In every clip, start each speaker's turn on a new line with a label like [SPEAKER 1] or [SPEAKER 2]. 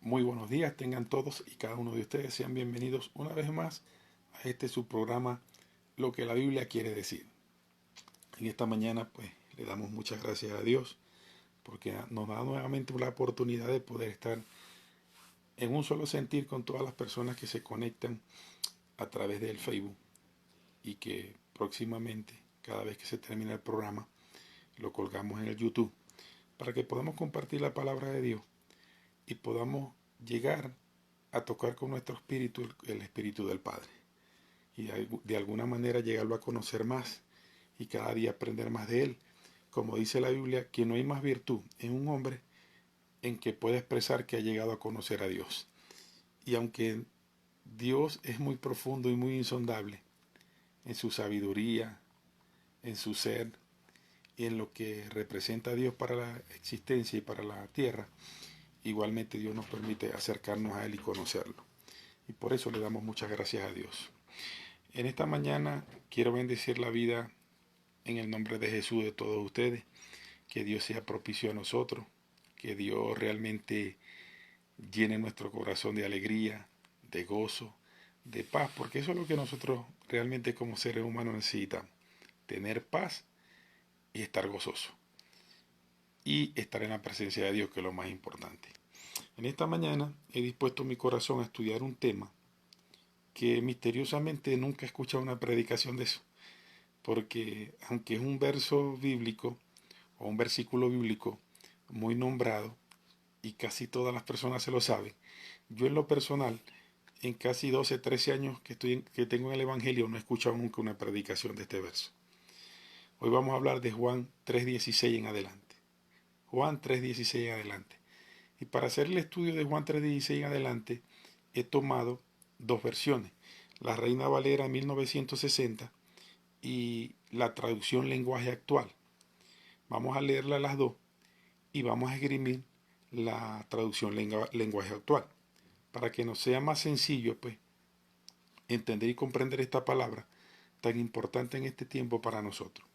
[SPEAKER 1] Muy buenos días, tengan todos y cada uno de ustedes. Sean bienvenidos una vez más a este su programa, Lo que la Biblia quiere decir. En esta mañana, pues, le damos muchas gracias a Dios porque nos da nuevamente la oportunidad de poder estar en un solo sentir con todas las personas que se conectan a través del Facebook y que próximamente, cada vez que se termine el programa, lo colgamos en el YouTube para que podamos compartir la palabra de Dios y podamos llegar a tocar con nuestro espíritu el espíritu del Padre y de alguna manera llegarlo a conocer más y cada día aprender más de él. Como dice la Biblia, que no hay más virtud en un hombre en que pueda expresar que ha llegado a conocer a Dios. Y aunque Dios es muy profundo y muy insondable en su sabiduría, en su ser y en lo que representa a Dios para la existencia y para la tierra, igualmente Dios nos permite acercarnos a Él y conocerlo. Y por eso le damos muchas gracias a Dios. En esta mañana quiero bendecir la vida en el nombre de Jesús de todos ustedes. Que Dios sea propicio a nosotros. Que Dios realmente llene nuestro corazón de alegría, de gozo, de paz. Porque eso es lo que nosotros realmente como seres humanos necesitamos. Tener paz y estar gozoso. Y estar en la presencia de Dios, que es lo más importante. En esta mañana he dispuesto mi corazón a estudiar un tema que misteriosamente nunca he escuchado una predicación de eso. Porque aunque es un verso bíblico o un versículo bíblico muy nombrado y casi todas las personas se lo saben, yo en lo personal, en casi 12, 13 años que tengo en el Evangelio, no he escuchado nunca una predicación de este verso. Hoy vamos a hablar de Juan 3.16 en adelante. Juan 3.16 en adelante. Y para hacer el estudio de Juan 3.16 en adelante, he tomado dos versiones. La Reina Valera 1960 y la traducción lenguaje actual. Vamos a leerla las dos y vamos a esgrimir la traducción lenguaje actual para que nos sea más sencillo pues entender y comprender esta palabra tan importante en este tiempo para nosotros.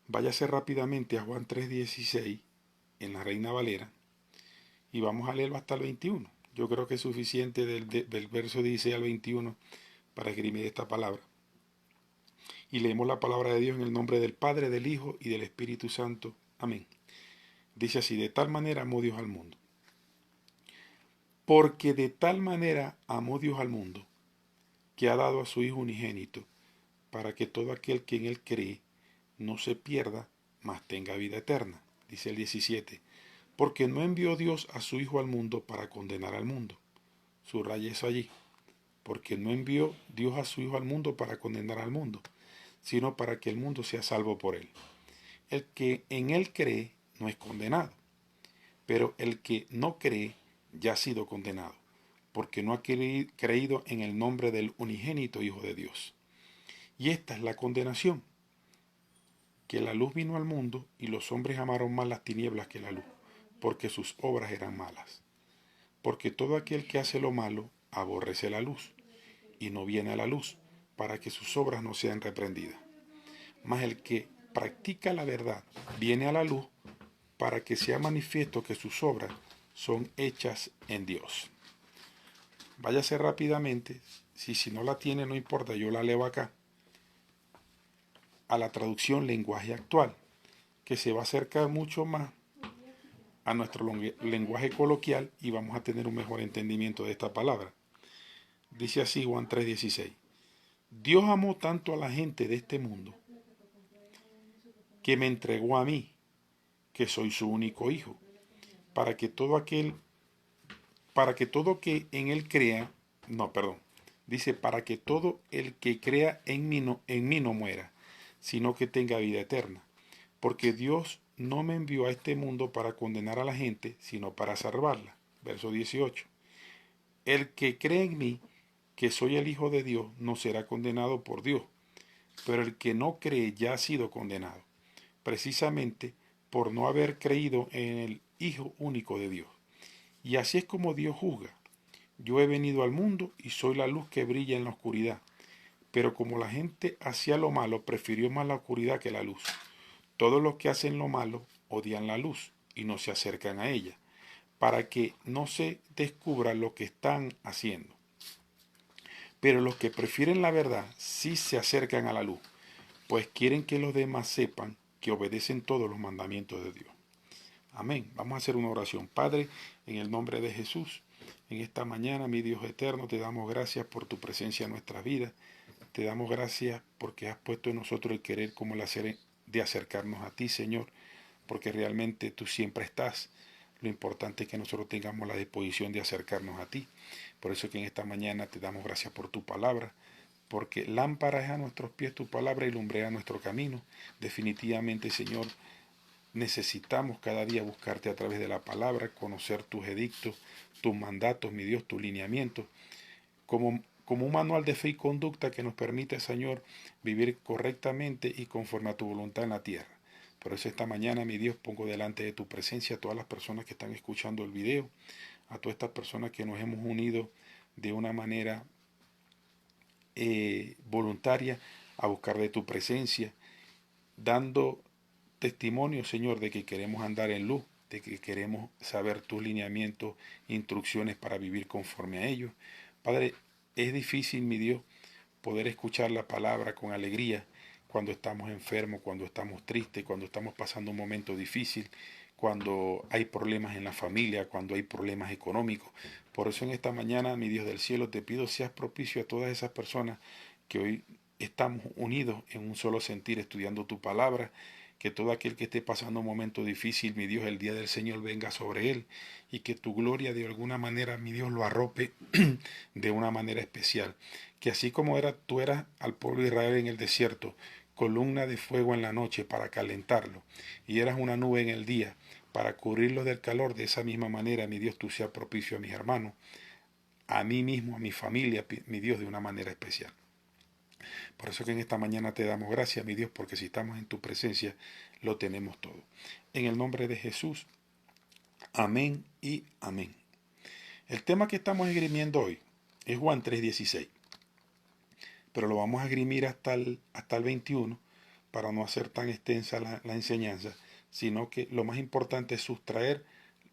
[SPEAKER 1] Váyase rápidamente a Juan 3.16 en la Reina Valera y vamos a leerlo hasta el 21. Yo creo que es suficiente del verso 16 al 21 para esgrimir esta palabra. Y leemos la palabra de Dios en el nombre del Padre, del Hijo y del Espíritu Santo. Amén. Dice así: de tal manera amó Dios al mundo. Porque de tal manera amó Dios al mundo, que ha dado a su Hijo unigénito, para que todo aquel que en él cree no se pierda, mas tenga vida eterna. Dice el 17. Porque no envió Dios a su Hijo al mundo para condenar al mundo. Subraya eso allí. Porque no envió Dios a su Hijo al mundo para condenar al mundo, sino para que el mundo sea salvo por él. El que en él cree no es condenado, pero el que no cree ya ha sido condenado, porque no ha creído en el nombre del unigénito Hijo de Dios. Y esta es la condenación, que la luz vino al mundo y los hombres amaron más las tinieblas que la luz, porque sus obras eran malas. Porque todo aquel que hace lo malo aborrece la luz y no viene a la luz, para que sus obras no sean reprendidas. Mas el que practica la verdad viene a la luz, para que sea manifiesto que sus obras son hechas en Dios. Váyase rápidamente, si no la tiene no importa, yo la leo acá, a la traducción lenguaje actual, que se va a acercar mucho más a nuestro lenguaje coloquial y vamos a tener un mejor entendimiento de esta palabra. Dice así Juan 3:16. Dios amó tanto a la gente de este mundo que me entregó a mí, que soy su único hijo, para que todo aquel, para que todo que en él crea, no, perdón, dice para que todo el que crea en mí no muera, sino que tenga vida eterna. Porque Dios no me envió a este mundo para condenar a la gente, sino para salvarla. Verso 18. El que cree en mí, que soy el Hijo de Dios, no será condenado por Dios, pero el que no cree ya ha sido condenado, precisamente por no haber creído en el Hijo único de Dios. Y así es como Dios juzga. Yo he venido al mundo y soy la luz que brilla en la oscuridad, pero como la gente hacía lo malo, prefirió más la oscuridad que la luz. Todos los que hacen lo malo odian la luz y no se acercan a ella, para que no se descubra lo que están haciendo. Pero los que prefieren la verdad sí se acercan a la luz, pues quieren que los demás sepan que obedecen todos los mandamientos de Dios. Amén. Vamos a hacer una oración. Padre, en el nombre de Jesús, en esta mañana, mi Dios eterno, te damos gracias por tu presencia en nuestras vidas. Te damos gracias porque has puesto en nosotros el querer como el hacer de acercarnos a ti, Señor, porque realmente tú siempre estás. Lo importante es que nosotros tengamos la disposición de acercarnos a ti. Por eso que en esta mañana te damos gracias por tu palabra, porque lámpara es a nuestros pies tu palabra y lumbrea nuestro camino. Definitivamente, Señor, necesitamos cada día buscarte a través de la palabra, conocer tus edictos, tus mandatos, mi Dios, tus lineamientos, como un manual de fe y conducta que nos permite, Señor, vivir correctamente y conforme a tu voluntad en la tierra. Por eso esta mañana, mi Dios, pongo delante de tu presencia a todas las personas que están escuchando el video, a todas estas personas que nos hemos unido de una manera voluntaria a buscar de tu presencia, dando testimonio, Señor, de que queremos andar en luz, de que queremos saber tus lineamientos, instrucciones para vivir conforme a ellos. Padre, es difícil, mi Dios, poder escuchar la palabra con alegría cuando estamos enfermos, cuando estamos tristes, cuando estamos pasando un momento difícil, cuando hay problemas en la familia, cuando hay problemas económicos. Por eso en esta mañana, mi Dios del cielo, te pido seas propicio a todas esas personas que hoy estamos unidos en un solo sentir estudiando tu palabra, que todo aquel que esté pasando un momento difícil, mi Dios, el día del Señor venga sobre él y que tu gloria de alguna manera, mi Dios, lo arrope de una manera especial. Que así como tú eras al pueblo de Israel en el desierto, columna de fuego en la noche para calentarlo, y eras una nube en el día para cubrirlo del calor, de esa misma manera, mi Dios, tú seas propicio a mis hermanos, a mí mismo, a mi familia, mi Dios, de una manera especial. Por eso que en esta mañana te damos gracias, mi Dios, porque si estamos en tu presencia, lo tenemos todo. En el nombre de Jesús, amén y amén. El tema que estamos esgrimiendo hoy es Juan 3:16, pero lo vamos a esgrimir hasta el 21 para no hacer tan extensa la enseñanza, sino que lo más importante es sustraer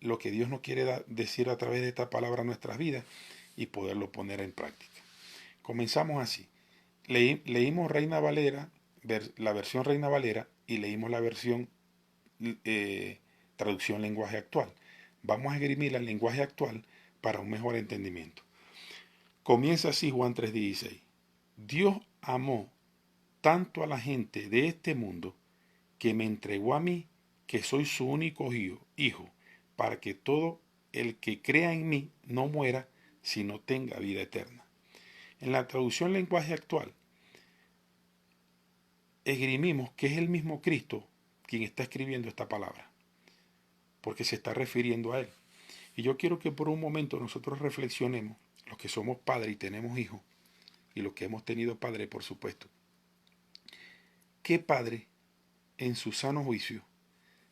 [SPEAKER 1] lo que Dios nos quiere decir a través de esta palabra a nuestras vidas y poderlo poner en práctica. Comenzamos así. Leímos Reina Valera, la versión Reina Valera, y leímos la versión traducción lenguaje actual. Vamos a esgrimir el lenguaje actual para un mejor entendimiento. Comienza así Juan 3:16. Dios amó tanto a la gente de este mundo que me entregó a mí, que soy su único hijo, para que todo el que crea en mí no muera, sino tenga vida eterna. En la traducción lenguaje actual, esgrimimos que es el mismo Cristo quien está escribiendo esta palabra, porque se está refiriendo a Él. Y yo quiero que por un momento nosotros reflexionemos, los que somos padres y tenemos hijos, y los que hemos tenido padre, por supuesto. ¿Qué padre, en su sano juicio,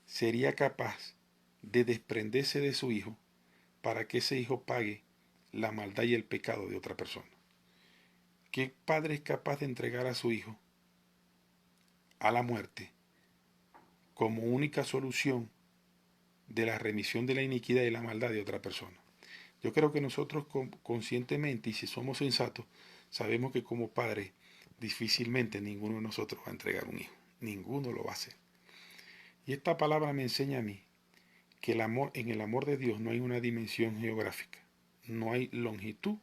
[SPEAKER 1] sería capaz de desprenderse de su hijo para que ese hijo pague la maldad y el pecado de otra persona? ¿Qué padre es capaz de entregar a su hijo a la muerte como única solución de la remisión de la iniquidad y la maldad de otra persona? Yo creo que nosotros conscientemente, y si somos sensatos, sabemos que como padres difícilmente ninguno de nosotros va a entregar un hijo. Ninguno lo va a hacer. Y esta palabra me enseña a mí que en el amor de Dios no hay una dimensión geográfica. No hay longitud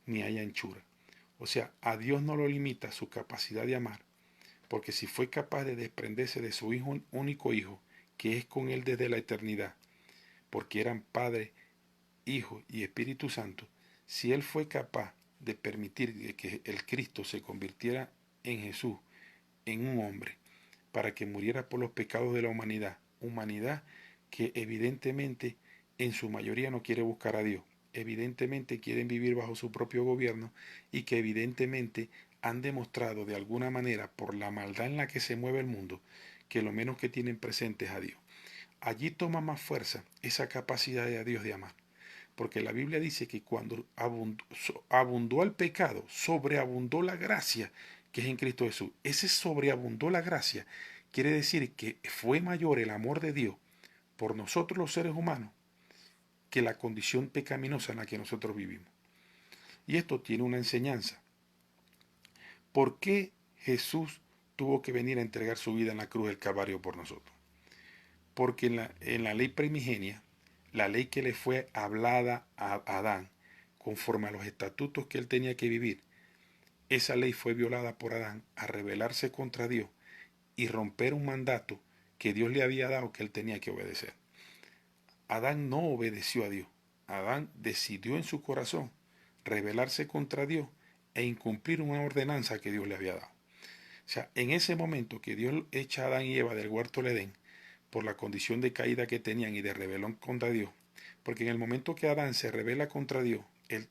[SPEAKER 1] ni hay anchura. O sea, a Dios no lo limita su capacidad de amar, porque si fue capaz de desprenderse de su hijo, único hijo, que es con él desde la eternidad, porque eran Padre, Hijo y Espíritu Santo, si Él fue capaz de permitir que el Cristo se convirtiera en Jesús, en un hombre, para que muriera por los pecados de la humanidad que evidentemente en su mayoría no quiere buscar a Dios, evidentemente quieren vivir bajo su propio gobierno y que evidentemente han demostrado de alguna manera por la maldad en la que se mueve el mundo que lo menos que tienen presente es a Dios. Allí toma más fuerza esa capacidad de Dios de amar. Porque la Biblia dice que cuando abundó el pecado, sobreabundó la gracia que es en Cristo Jesús. Ese sobreabundó la gracia quiere decir que fue mayor el amor de Dios por nosotros los seres humanos que la condición pecaminosa en la que nosotros vivimos. Y esto tiene una enseñanza. ¿Por qué Jesús tuvo que venir a entregar su vida en la cruz del Calvario por nosotros? Porque en la ley primigenia, la ley que le fue hablada a Adán, conforme a los estatutos que él tenía que vivir, esa ley fue violada por Adán a rebelarse contra Dios y romper un mandato que Dios le había dado que él tenía que obedecer. Adán no obedeció a Dios. Adán decidió en su corazón rebelarse contra Dios e incumplir una ordenanza que Dios le había dado. O sea, en ese momento que Dios echa a Adán y Eva del huerto del Edén, por la condición de caída que tenían y de rebelión contra Dios, porque en el momento que Adán se rebela contra Dios, él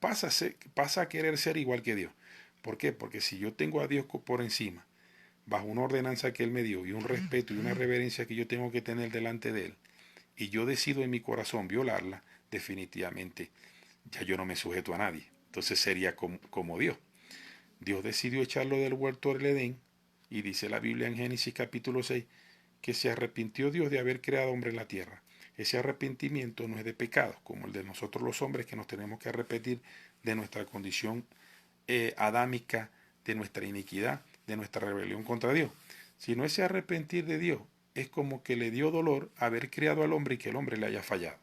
[SPEAKER 1] pasa a querer ser igual que Dios. ¿Por qué? Porque si yo tengo a Dios por encima, bajo una ordenanza que Él me dio y un respeto y una reverencia que yo tengo que tener delante de Él, y yo decido en mi corazón violarla, definitivamente ya yo no me sujeto a nadie. Entonces sería como Dios. Dios decidió echarlo del huerto del Edén, y dice la Biblia en Génesis capítulo 6, que se arrepintió Dios de haber creado hombre en la tierra. Ese arrepentimiento no es de pecado, como el de nosotros los hombres, que nos tenemos que arrepentir de nuestra condición adámica, de nuestra iniquidad, de nuestra rebelión contra Dios. Sino ese arrepentir de Dios es como que le dio dolor haber creado al hombre y que el hombre le haya fallado.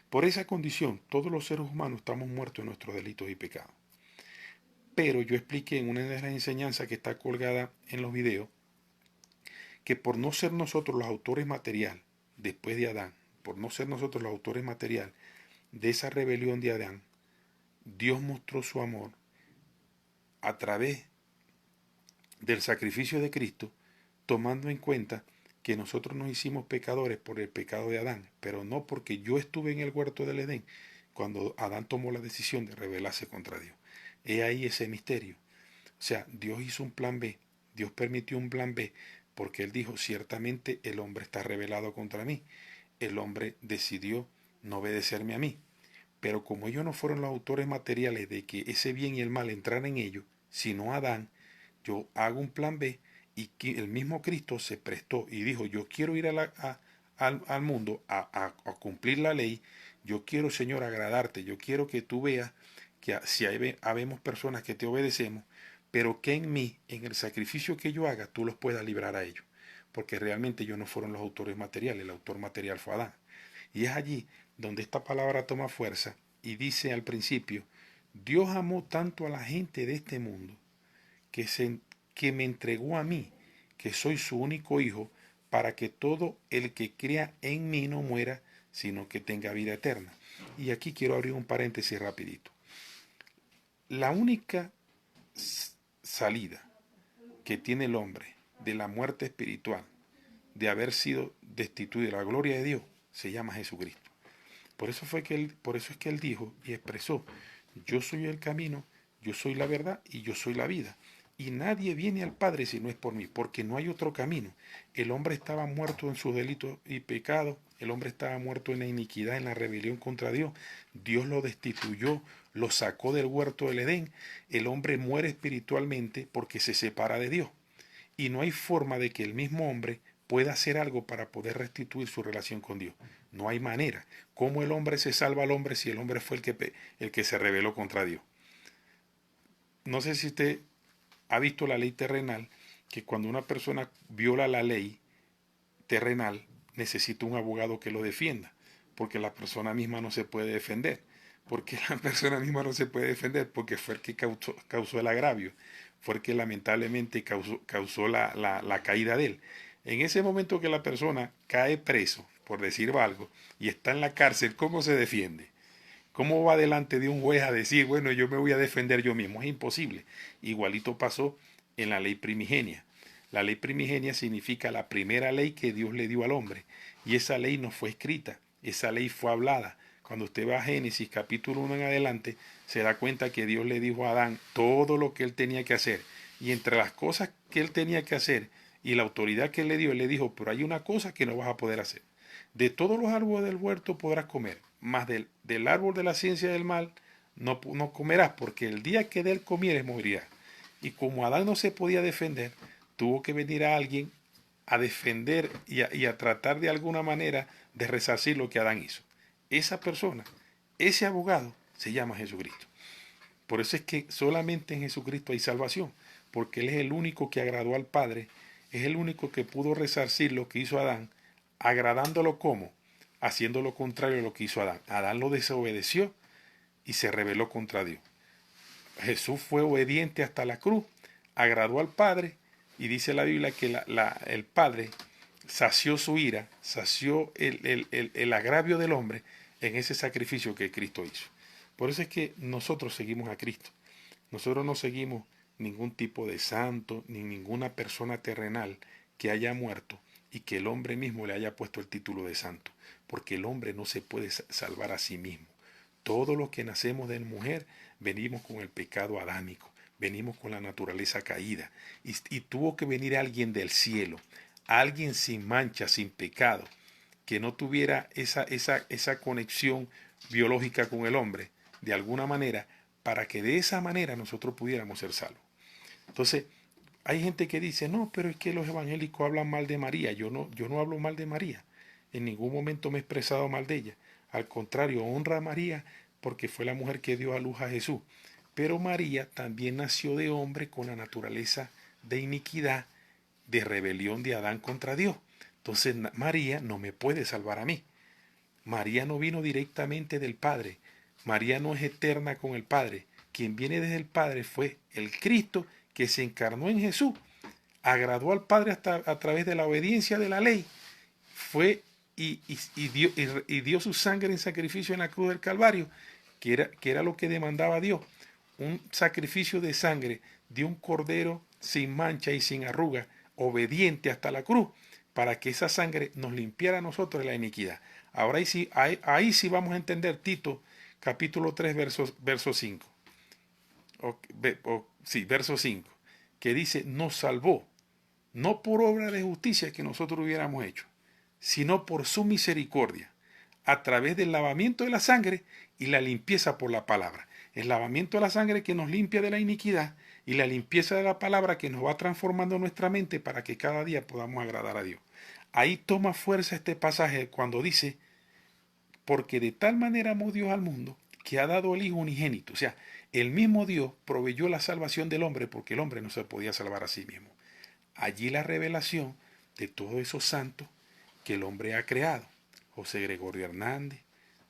[SPEAKER 1] Por esa condición, todos los seres humanos estamos muertos en nuestros delitos y pecados. Pero yo expliqué en una de las enseñanzas que está colgada en los videos, que por no ser nosotros los autores material, después de Adán, por no ser nosotros los autores material de esa rebelión de Adán, Dios mostró su amor a través del sacrificio de Cristo, tomando en cuenta que nosotros nos hicimos pecadores por el pecado de Adán, pero no porque yo estuve en el huerto del Edén cuando Adán tomó la decisión de rebelarse contra Dios. He ahí ese misterio. O sea, Dios hizo un plan B, Dios permitió un plan B, porque Él dijo, ciertamente el hombre está rebelado contra mí. El hombre decidió no obedecerme a mí. Pero como ellos no fueron los autores materiales de que ese bien y el mal entraran en ellos, sino Adán, yo hago un plan B, y el mismo Cristo se prestó y dijo, yo quiero ir al mundo a cumplir la ley, yo quiero, Señor, agradarte, yo quiero que tú veas que si habemos personas que te obedecemos, pero que en mí, en el sacrificio que yo haga, tú los puedas librar a ellos. Porque realmente ellos no fueron los autores materiales, el autor material fue Adán. Y es allí donde esta palabra toma fuerza y dice al principio, Dios amó tanto a la gente de este mundo que me entregó a mí, que soy su único hijo, para que todo el que crea en mí no muera, sino que tenga vida eterna. Y aquí quiero abrir un paréntesis rapidito. La única salida que tiene el hombre de la muerte espiritual, de haber sido destituido de la gloria de Dios, se llama Jesucristo. Por eso es que él dijo y expresó, yo soy el camino, yo soy la verdad y yo soy la vida. Y nadie viene al Padre si no es por mí, porque no hay otro camino. El hombre estaba muerto en sus delitos y pecados, el hombre estaba muerto en la iniquidad, en la rebelión contra Dios. Dios lo destituyó, lo sacó del huerto del Edén. El hombre muere espiritualmente porque se separa de Dios. Y no hay forma de que el mismo hombre pueda hacer algo para poder restituir su relación con Dios. No hay manera. ¿Cómo el hombre se salva al hombre si el hombre fue el que se rebeló contra Dios? No sé si usted ha visto la ley terrenal, que cuando una persona viola la ley terrenal, necesita un abogado que lo defienda, porque la persona misma no se puede defender. Porque la persona misma no se puede defender, porque fue el que causó el agravio, fue el que lamentablemente causó la caída de él. En ese momento que la persona cae preso, por decir algo, y está en la cárcel, ¿cómo se defiende? ¿Cómo va delante de un juez a decir, bueno, yo me voy a defender yo mismo? Es imposible. Igualito pasó en la ley primigenia. La ley primigenia significa la primera ley que Dios le dio al hombre. Y esa ley no fue escrita, esa ley fue hablada. Cuando usted va a Génesis capítulo 1 en adelante, se da cuenta que Dios le dijo a Adán todo lo que él tenía que hacer. Y entre las cosas que él tenía que hacer y la autoridad que él le dio, él le dijo, pero hay una cosa que no vas a poder hacer. De todos los árboles del huerto podrás comer, mas del árbol de la ciencia del mal no comerás, porque el día que de él comieres morirás. Y como Adán no se podía defender, tuvo que venir a alguien a defender y a tratar de alguna manera de resarcir lo que Adán hizo. Esa persona, ese abogado, se llama Jesucristo. Por eso es que solamente en Jesucristo hay salvación, porque Él es el único que agradó al Padre, es el único que pudo resarcir lo que hizo Adán, agradándolo como, haciendo lo contrario a lo que hizo Adán. Adán lo desobedeció y se rebeló contra Dios. Jesús fue obediente hasta la cruz, agradó al Padre, y dice la Biblia que el Padre sació su ira, sació el agravio del hombre en ese sacrificio que Cristo hizo. Por eso es que nosotros seguimos a Cristo. Nosotros no seguimos ningún tipo de santo, ni ninguna persona terrenal que haya muerto y que el hombre mismo le haya puesto el título de santo, porque el hombre no se puede salvar a sí mismo. Todos los que nacemos de mujer venimos con el pecado adámico, venimos con la naturaleza caída, y tuvo que venir alguien del cielo, alguien sin mancha, sin pecado, que no tuviera esa conexión biológica con el hombre, de alguna manera, para que de esa manera nosotros pudiéramos ser salvos. Entonces, hay gente que dice, no, pero es que los evangélicos hablan mal de María. Yo no hablo mal de María. En ningún momento me he expresado mal de ella. Al contrario, honra a María porque fue la mujer que dio a luz a Jesús. Pero María también nació de hombre con la naturaleza de iniquidad, de rebelión de Adán contra Dios. Entonces María no me puede salvar a mí. María no vino directamente del Padre. María no es eterna con el Padre. Quien viene desde el Padre fue el Cristo que se encarnó en Jesús, agradó al Padre hasta a través de la obediencia de la ley, fue y dio su sangre en sacrificio en la cruz del Calvario, que era lo que demandaba Dios, un sacrificio de sangre de un cordero sin mancha y sin arruga, obediente hasta la cruz, para que esa sangre nos limpiara a nosotros de la iniquidad. Ahora ahí sí vamos a entender Tito capítulo 3 verso 5. Verso 5, que dice, nos salvó, no por obra de justicia que nosotros hubiéramos hecho, sino por su misericordia, a través del lavamiento de la sangre y la limpieza por la palabra. El lavamiento de la sangre que nos limpia de la iniquidad y la limpieza de la palabra que nos va transformando nuestra mente para que cada día podamos agradar a Dios. Ahí toma fuerza este pasaje cuando dice, porque de tal manera amó Dios al mundo que ha dado el Hijo unigénito. O sea, el mismo Dios proveyó la salvación del hombre porque el hombre no se podía salvar a sí mismo. Allí la revelación de todos esos santos que el hombre ha creado. José Gregorio Hernández,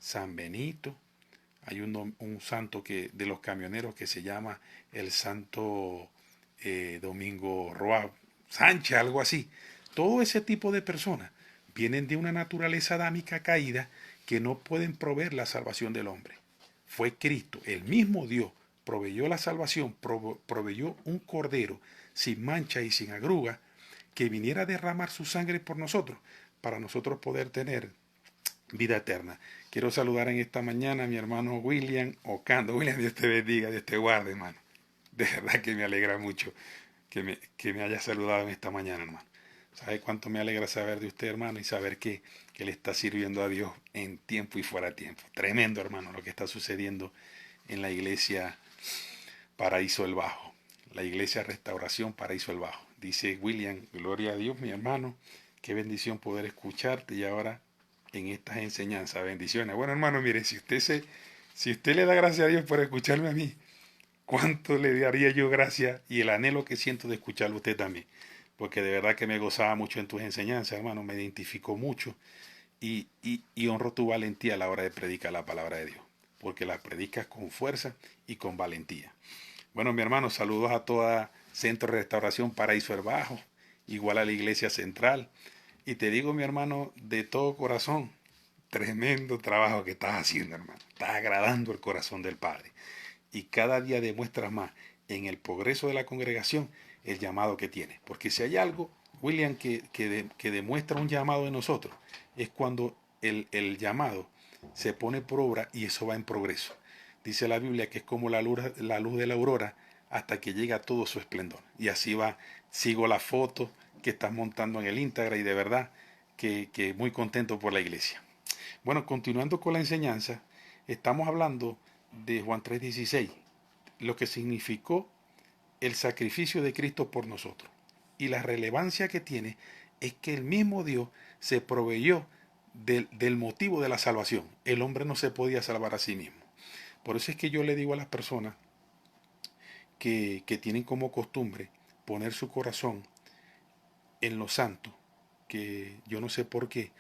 [SPEAKER 1] San Benito, hay un santo de los camioneros que se llama el Santo Domingo Roa Sánchez, algo así. Todo ese tipo de personas vienen de una naturaleza adámica caída que no pueden proveer la salvación del hombre. Fue Cristo, el mismo Dios, proveyó la salvación, proveyó un cordero sin mancha y sin agruga, que viniera a derramar su sangre por nosotros, para nosotros poder tener vida eterna. Quiero saludar en esta mañana a mi hermano William Ocando. William, Dios te bendiga, Dios te guarde, hermano. De verdad que me alegra mucho que me haya saludado en esta mañana, hermano. ¿Sabe cuánto me alegra saber de usted, hermano? Y saber que le está sirviendo a Dios en tiempo y fuera de tiempo. Tremendo, hermano, lo que está sucediendo en la iglesia Paraíso del Bajo. La iglesia Restauración Paraíso del Bajo. Dice William, gloria a Dios, mi hermano. Qué bendición poder escucharte y ahora en estas enseñanzas. Bendiciones. Bueno, hermano, mire, si usted le da gracias a Dios por escucharme a mí, ¿cuánto le daría yo gracias y el anhelo que siento de escucharlo a usted también? Porque de verdad que me gozaba mucho en tus enseñanzas, hermano, me identificó mucho y honro tu valentía a la hora de predicar la palabra de Dios, porque la predicas con fuerza y con valentía. Bueno, mi hermano, saludos a toda Centro de Restauración Paraíso del Bajo, igual a la Iglesia Central. Y te digo, mi hermano, de todo corazón, tremendo trabajo que estás haciendo, hermano. Estás agradando el corazón del Padre. Y cada día demuestras más en el progreso de la congregación el llamado que tiene. Porque si hay algo, William, que demuestra un llamado en nosotros, es cuando el llamado se pone por obra y eso va en progreso. Dice la Biblia que es como la luz de la aurora hasta que llega a todo su esplendor. Y así va, sigo la foto que estás montando en el Instagram y de verdad que muy contento por la iglesia. Bueno, continuando con la enseñanza, estamos hablando de Juan 3:16, lo que significó el sacrificio de Cristo por nosotros. Y la relevancia que tiene es que el mismo Dios se proveyó del motivo de la salvación. El hombre no se podía salvar a sí mismo. Por eso es que yo le digo a las personas que tienen como costumbre poner su corazón en lo santo, que yo no sé por qué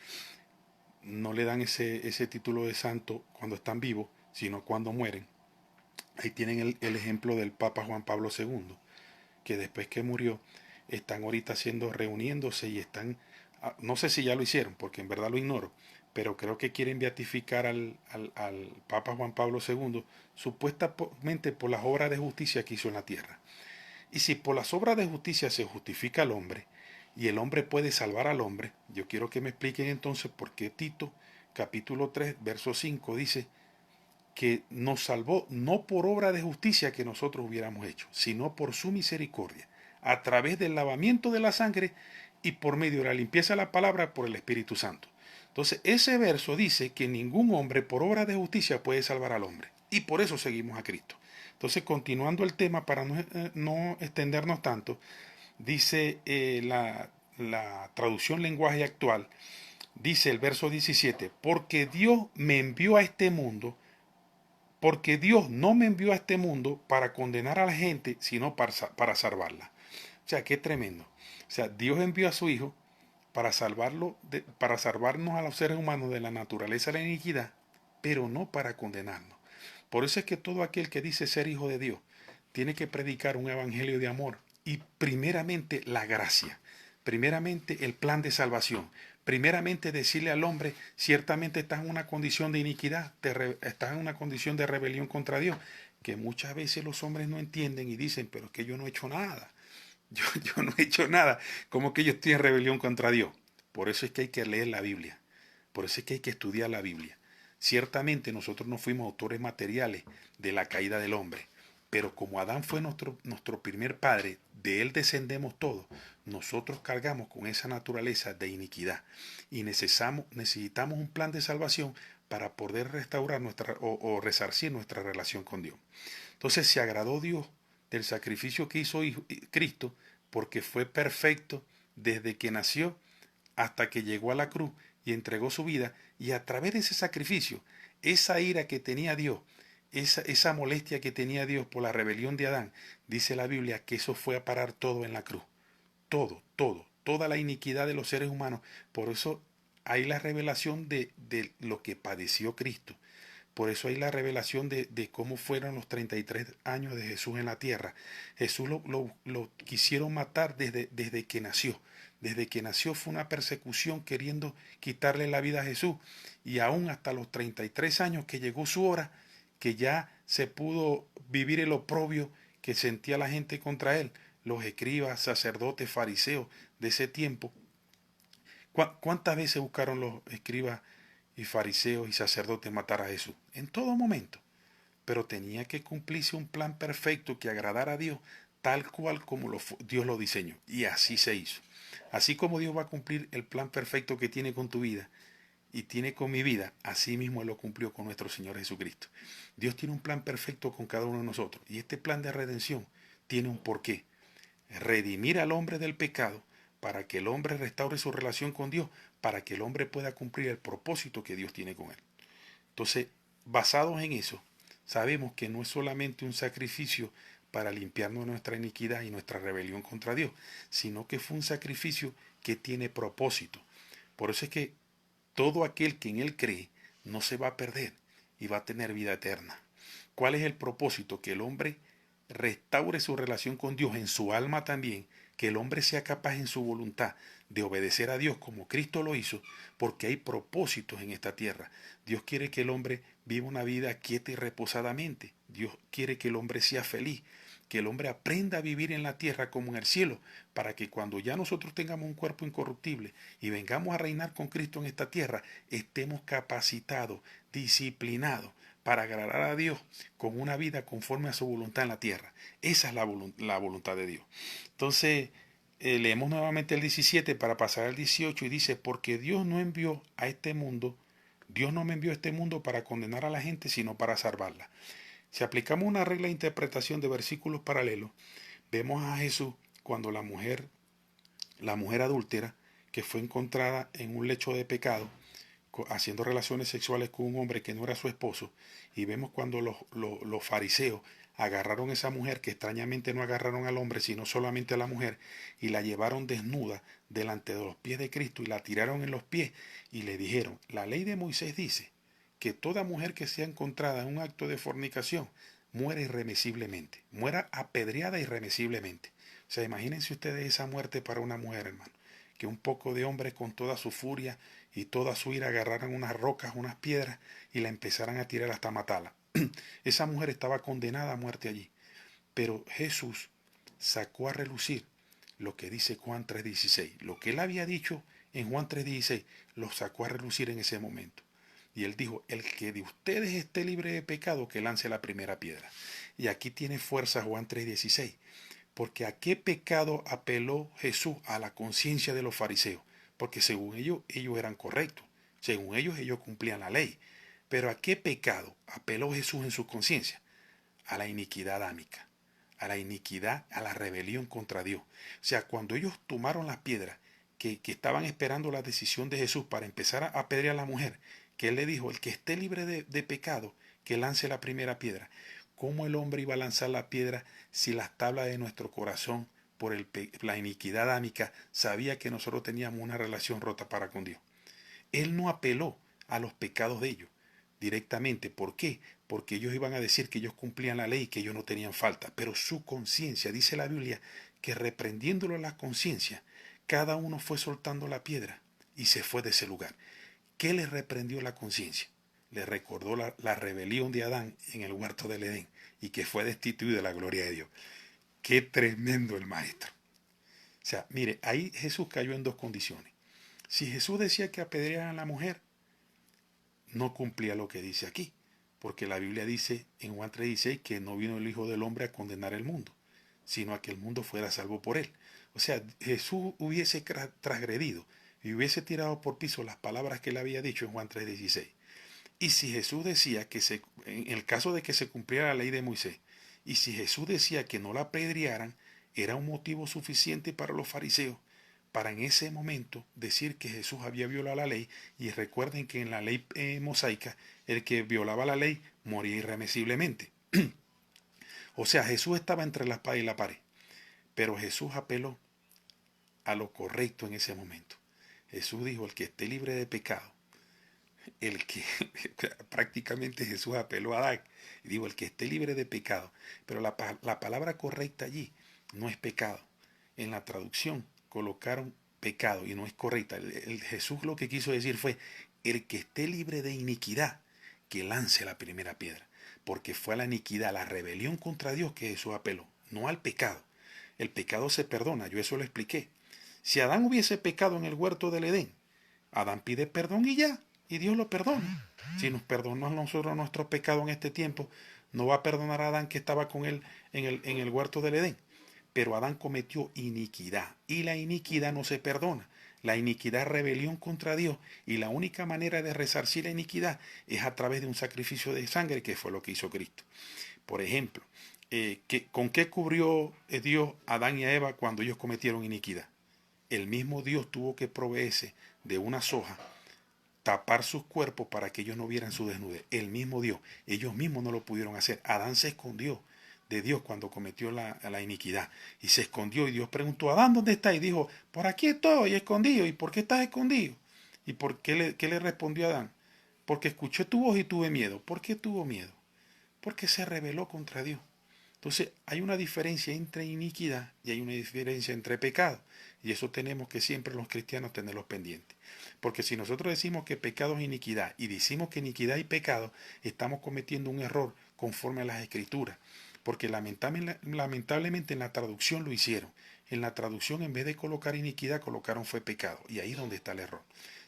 [SPEAKER 1] no le dan ese título de santo cuando están vivos, sino cuando mueren. Ahí tienen el ejemplo del Papa Juan Pablo II, que después que murió están ahorita reuniéndose y están, no sé si ya lo hicieron, porque en verdad lo ignoro, pero creo que quieren beatificar al Papa Juan Pablo II, supuestamente por las obras de justicia que hizo en la tierra. Y si por las obras de justicia se justifica al hombre, y el hombre puede salvar al hombre, yo quiero que me expliquen entonces por qué Tito, capítulo 3, verso 5, dice que nos salvó no por obra de justicia que nosotros hubiéramos hecho, sino por su misericordia, a través del lavamiento de la sangre y por medio de la limpieza de la palabra por el Espíritu Santo. Entonces, ese verso dice que ningún hombre por obra de justicia puede salvar al hombre, y por eso seguimos a Cristo. Entonces, continuando el tema, para no extendernos tanto, dice la traducción lenguaje actual, dice el verso 17, porque Dios me envió a este mundo, porque Dios no me envió a este mundo para condenar a la gente, sino para salvarla. O sea, qué tremendo. O sea, Dios envió a su Hijo para para salvarnos a los seres humanos de la naturaleza de la iniquidad, pero no para condenarnos. Por eso es que todo aquel que dice ser hijo de Dios tiene que predicar un evangelio de amor y primeramente la gracia, primeramente el plan de salvación, primeramente decirle al hombre, ciertamente estás en una condición de iniquidad, estás en una condición de rebelión contra Dios, que muchas veces los hombres no entienden y dicen, pero es que yo no he hecho nada, yo no he hecho nada, como que yo estoy en rebelión contra Dios. Por eso es que hay que leer la Biblia, por eso es que hay que estudiar la Biblia. Ciertamente nosotros no fuimos autores materiales de la caída del hombre, pero como Adán fue nuestro primer padre, de él descendemos todos, nosotros cargamos con esa naturaleza de iniquidad y necesitamos un plan de salvación para poder restaurar o resarcir nuestra relación con Dios. Entonces se agradó Dios del sacrificio que hizo Cristo porque fue perfecto desde que nació hasta que llegó a la cruz y entregó su vida, y a través de ese sacrificio, esa ira que tenía Dios, esa molestia que tenía Dios por la rebelión de Adán, dice la Biblia que eso fue a parar todo en la cruz. Toda la iniquidad de los seres humanos. Por eso hay la revelación de lo que padeció Cristo. Por eso hay la revelación de cómo fueron los 33 años de Jesús en la tierra. Jesús lo quisieron matar desde que nació. Desde que nació fue una persecución queriendo quitarle la vida a Jesús. Y aún hasta los 33 años que llegó su hora, que ya se pudo vivir el oprobio que sentía la gente contra él, los escribas, sacerdotes, fariseos de ese tiempo. ¿Cuántas veces buscaron los escribas y fariseos y sacerdotes matar a Jesús? En todo momento. Pero tenía que cumplirse un plan perfecto que agradara a Dios tal cual como Dios lo diseñó. Y así se hizo. Así como Dios va a cumplir el plan perfecto que tiene con tu vida y tiene con mi vida, así mismo Él lo cumplió con nuestro Señor Jesucristo. Dios tiene un plan perfecto con cada uno de nosotros. Y este plan de redención tiene un porqué. Redimir al hombre del pecado para que el hombre restaure su relación con Dios, para que el hombre pueda cumplir el propósito que Dios tiene con él. Entonces, basados en eso, sabemos que no es solamente un sacrificio para limpiarnos de nuestra iniquidad y nuestra rebelión contra Dios, sino que fue un sacrificio que tiene propósito. Por eso es que todo aquel que en Él cree no se va a perder y va a tener vida eterna. ¿Cuál es el propósito? Que el hombre restaure su relación con Dios en su alma también, que el hombre sea capaz en su voluntad de obedecer a Dios como Cristo lo hizo, porque hay propósitos en esta tierra. Dios quiere que el hombre viva una vida quieta y reposadamente. Dios quiere que el hombre sea feliz, que el hombre aprenda a vivir en la tierra como en el cielo, para que cuando ya nosotros tengamos un cuerpo incorruptible y vengamos a reinar con Cristo en esta tierra, estemos capacitados, disciplinados, para agradar a Dios con una vida conforme a su voluntad en la tierra. Esa es la voluntad de Dios. Entonces, leemos nuevamente el 17 para pasar al 18 y dice, porque Dios no envió a este mundo, Dios no me envió a este mundo para condenar a la gente, sino para salvarla. Si aplicamos una regla de interpretación de versículos paralelos, vemos a Jesús cuando la mujer adúltera, que fue encontrada en un lecho de pecado, haciendo relaciones sexuales con un hombre que no era su esposo, y vemos cuando los fariseos agarraron a esa mujer, que extrañamente no agarraron al hombre, sino solamente a la mujer, y la llevaron desnuda delante de los pies de Cristo y la tiraron en los pies y le dijeron, la ley de Moisés dice que toda mujer que sea encontrada en un acto de fornicación muere irremisiblemente, muera apedreada irremisiblemente. O sea, imagínense ustedes esa muerte para una mujer, hermano, que un poco de hombres con toda su furia y toda su ira agarraran unas rocas, unas piedras y la empezaran a tirar hasta matarla. Esa mujer estaba condenada a muerte allí. Pero Jesús sacó a relucir lo que dice Juan 3:16. Lo que él había dicho en Juan 3:16 lo sacó a relucir en ese momento. Y él dijo, el que de ustedes esté libre de pecado, que lance la primera piedra. Y aquí tiene fuerza Juan 3:16. Porque a qué pecado apeló Jesús, a la conciencia de los fariseos. Porque según ellos eran correctos. Según ellos cumplían la ley. Pero a qué pecado apeló Jesús en su conciencia. A la iniquidad adámica, a la iniquidad, a la rebelión contra Dios. O sea, cuando ellos tomaron las piedras que estaban esperando la decisión de Jesús para empezar a apedrear a la mujer, que él le dijo, el que esté libre de pecado, que lance la primera piedra. ¿Cómo el hombre iba a lanzar la piedra si las tablas de nuestro corazón, por la iniquidad adámica, sabía que nosotros teníamos una relación rota para con Dios? Él no apeló a los pecados de ellos directamente. ¿Por qué? Porque ellos iban a decir que ellos cumplían la ley y que ellos no tenían falta. Pero su conciencia, dice la Biblia, que reprendiéndolo a la conciencia, cada uno fue soltando la piedra y se fue de ese lugar. ¿Qué le reprendió la conciencia? Le recordó la rebelión de Adán en el huerto del Edén y que fue destituido de la gloria de Dios. ¡Qué tremendo el maestro! O sea, mire, ahí Jesús cayó en dos condiciones. Si Jesús decía que apedrearan a la mujer, no cumplía lo que dice aquí, porque la Biblia dice en Juan 3:16 que no vino el Hijo del Hombre a condenar el mundo, sino a que el mundo fuera salvo por él. O sea, Jesús hubiese transgredido y hubiese tirado por piso las palabras que él había dicho en Juan 3:16. Y si Jesús decía que en el caso de que se cumpliera la ley de Moisés, y si Jesús decía que no la apedrearan, era un motivo suficiente para los fariseos para en ese momento decir que Jesús había violado la ley. Y recuerden que en la ley mosaica, el que violaba la ley moría irremisiblemente. O sea, Jesús estaba entre la espada y la pared. Pero Jesús apeló a lo correcto en ese momento. Jesús dijo, el que esté libre de pecado, el que prácticamente Jesús apeló a Adán y dijo, el que esté libre de pecado. Pero la palabra correcta allí no es pecado. En la traducción colocaron pecado y no es correcta. Jesús lo que quiso decir fue, el que esté libre de iniquidad, que lance la primera piedra. Porque fue a la iniquidad, la rebelión contra Dios que Jesús apeló, no al pecado. El pecado se perdona, yo eso lo expliqué. Si Adán hubiese pecado en el huerto del Edén, Adán pide perdón y ya, y Dios lo perdona. Si nos perdonó a nosotros nuestros pecados en este tiempo, no va a perdonar a Adán que estaba con él en el huerto del Edén. Pero Adán cometió iniquidad y la iniquidad no se perdona. La iniquidad es rebelión contra Dios y la única manera de resarcir la iniquidad es a través de un sacrificio de sangre, que fue lo que hizo Cristo. Por ejemplo, ¿con qué cubrió Dios a Adán y a Eva cuando ellos cometieron iniquidad? El mismo Dios tuvo que proveerse de una soja, tapar sus cuerpos para que ellos no vieran su desnudez. El mismo Dios. Ellos mismos no lo pudieron hacer. Adán se escondió de Dios cuando cometió la iniquidad. Y se escondió y Dios preguntó, Adán, ¿dónde está? Y dijo, por aquí estoy escondido. ¿Y por qué estás escondido? ¿Y por qué le respondió Adán? Porque escuché tu voz y tuve miedo. ¿Por qué tuvo miedo? Porque se rebeló contra Dios. Entonces hay una diferencia entre iniquidad y hay una diferencia entre pecado. Y eso tenemos que siempre los cristianos tenerlos pendientes. Porque si nosotros decimos que pecado es iniquidad y decimos que iniquidad y pecado, estamos cometiendo un error conforme a las escrituras. Porque lamentablemente en la traducción lo hicieron. En la traducción, en vez de colocar iniquidad, colocaron fue pecado. Y ahí es donde está el error.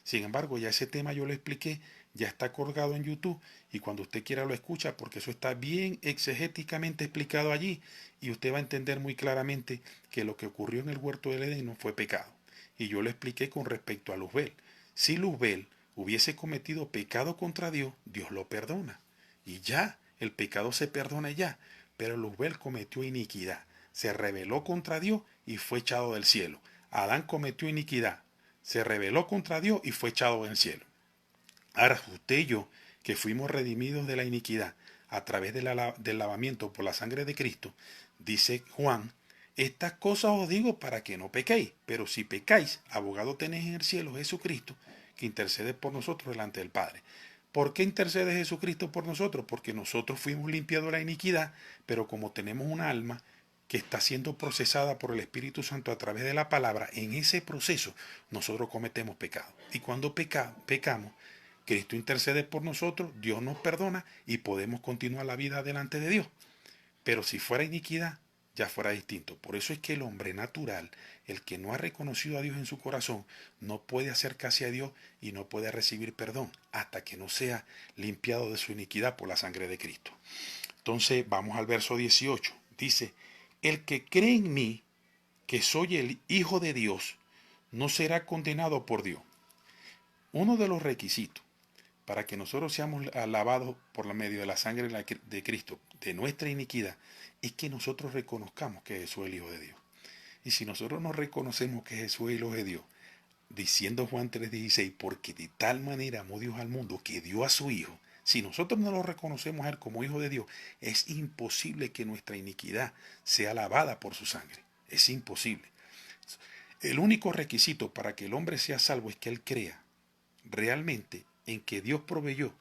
[SPEAKER 1] Sin embargo, ya ese tema yo lo expliqué, ya está colgado en YouTube y cuando usted quiera lo escucha porque eso está bien exegéticamente explicado allí y usted va a entender muy claramente que lo que ocurrió en el huerto del Edén no fue pecado. Y yo lo expliqué con respecto a Luzbel. Si Luzbel hubiese cometido pecado contra Dios, Dios lo perdona. Y ya, el pecado se perdona ya. Pero Luzbel cometió iniquidad, se rebeló contra Dios y fue echado del cielo. Adán cometió iniquidad, se rebeló contra Dios y fue echado del cielo. Ahora, usted y yo, que fuimos redimidos de la iniquidad a través del lavamiento por la sangre de Cristo, dice Juan, estas cosas os digo para que no pequéis, pero si pecáis, abogado tenéis en el cielo Jesucristo, que intercede por nosotros delante del Padre. ¿Por qué intercede Jesucristo por nosotros? Porque nosotros fuimos limpiados de la iniquidad, pero como tenemos un alma que está siendo procesada por el Espíritu Santo a través de la palabra, en ese proceso nosotros cometemos pecado. Y cuando pecamos, Cristo intercede por nosotros, Dios nos perdona y podemos continuar la vida delante de Dios. Pero si fuera iniquidad, ya fuera distinto. Por eso es que el hombre natural, el que no ha reconocido a Dios en su corazón, no puede acercarse a Dios y no puede recibir perdón hasta que no sea limpiado de su iniquidad por la sangre de Cristo. Entonces vamos al verso 18. Dice, el que cree en mí, que soy el Hijo de Dios, no será condenado por Dios. Uno de los requisitos para que nosotros seamos lavados por la medio de la sangre de Cristo, de nuestra iniquidad, es que nosotros reconozcamos que Jesús es el Hijo de Dios. Y si nosotros no reconocemos que Jesús es el Hijo de Dios, diciendo Juan 3:16, porque de tal manera amó Dios al mundo que dio a su Hijo, si nosotros no lo reconocemos a Él como Hijo de Dios, es imposible que nuestra iniquidad sea lavada por su sangre. Es imposible. El único requisito para que el hombre sea salvo es que él crea realmente en que Dios proveyó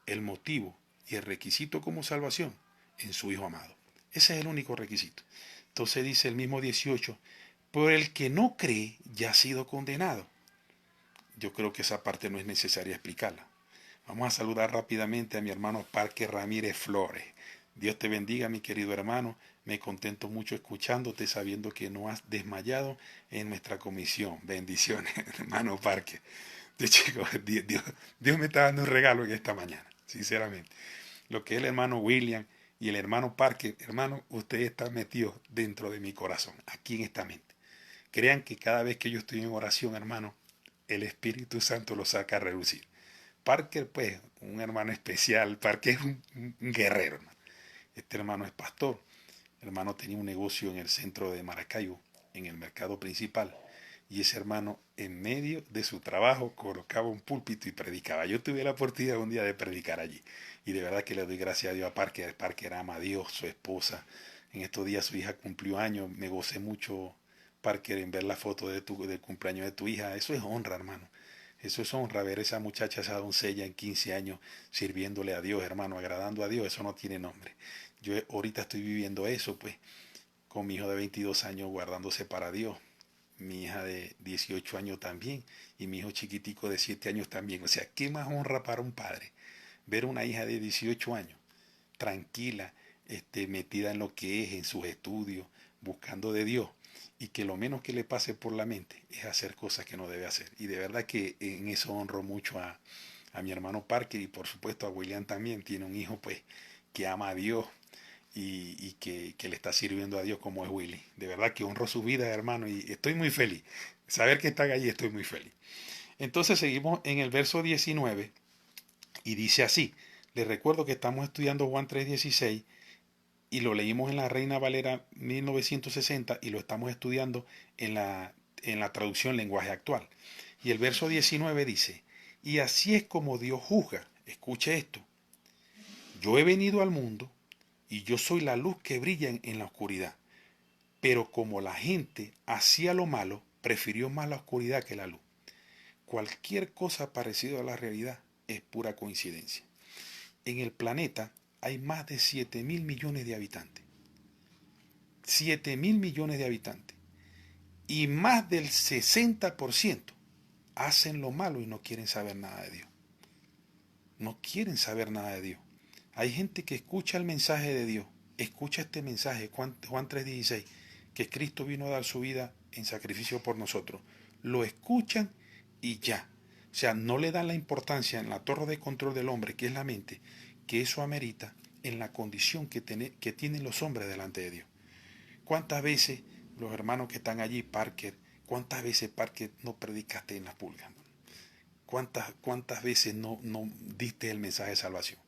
[SPEAKER 1] el motivo y el requisito como salvación en su Hijo amado. Ese es el único requisito. Entonces dice el mismo 18, por el que no cree ya ha sido condenado. Yo creo que esa parte no es necesaria explicarla. Vamos a saludar rápidamente a mi hermano Parker Ramírez Flores. Dios te bendiga, mi querido hermano. Me contento mucho escuchándote, sabiendo que no has desmayado en nuestra comisión. Bendiciones, hermano Parker. Dios me está dando un regalo en esta mañana, sinceramente. Lo que es el hermano William y el hermano Parker, hermano, usted está metido dentro de mi corazón, aquí en esta mente. Crean que cada vez que yo estoy en oración, hermano, el Espíritu Santo lo saca a relucir. Parker, pues, un hermano especial. Parker es un guerrero, hermano. Este hermano es pastor. El hermano tenía un negocio en el centro de Maracaibo, en el mercado principal. Y ese hermano, en medio de su trabajo, colocaba un púlpito y predicaba. Yo tuve la oportunidad un día de predicar allí. Y de verdad que le doy gracias a Dios a Parker. Parker ama a Dios, su esposa. En estos días su hija cumplió años. Me gocé mucho, Parker, en ver la foto del cumpleaños de tu hija. Eso es honra, hermano. Eso es honra, ver esa muchacha, esa doncella en 15 años sirviéndole a Dios, hermano, agradando a Dios. Eso no tiene nombre. Yo ahorita estoy viviendo eso, pues, con mi hijo de 22 años guardándose para Dios, mi hija de 18 años también, y mi hijo chiquitico de 7 años también. O sea, ¿qué más honra para un padre? Ver una hija de 18 años, tranquila, metida en lo que es, en sus estudios, buscando de Dios, y que lo menos que le pase por la mente es hacer cosas que no debe hacer. Y de verdad que en eso honro mucho a mi hermano Parker, y por supuesto a William también. Tiene un hijo pues que ama a Dios, y que le está sirviendo a Dios como es Willy. De verdad que honro su vida, hermano, y estoy muy feliz. Saber que están allí, estoy muy feliz. Entonces seguimos en el verso 19 y dice así. Les recuerdo que estamos estudiando Juan 3:16 y lo leímos en la Reina Valera 1960 y lo estamos estudiando en la traducción lenguaje actual. Y el verso 19 dice, y así es como Dios juzga. Escuche esto. Yo he venido al mundo y yo soy la luz que brilla en la oscuridad. Pero como la gente hacía lo malo, prefirió más la oscuridad que la luz. Cualquier cosa parecida a la realidad es pura coincidencia. En el planeta hay más de 7.000 millones de habitantes. 7.000 millones de habitantes. Y más del 60% hacen lo malo y no quieren saber nada de Dios. No quieren saber nada de Dios. Hay gente que escucha el mensaje de Dios, escucha este mensaje, Juan 3:16, que Cristo vino a dar su vida en sacrificio por nosotros. Lo escuchan y ya. O sea, no le dan la importancia en la torre de control del hombre, que es la mente, que eso amerita en la condición que tienen los hombres delante de Dios. ¿Cuántas veces los hermanos que están allí, Parker, cuántas veces, Parker, no predicaste en las pulgas? ¿Cuántas veces no diste el mensaje de salvación?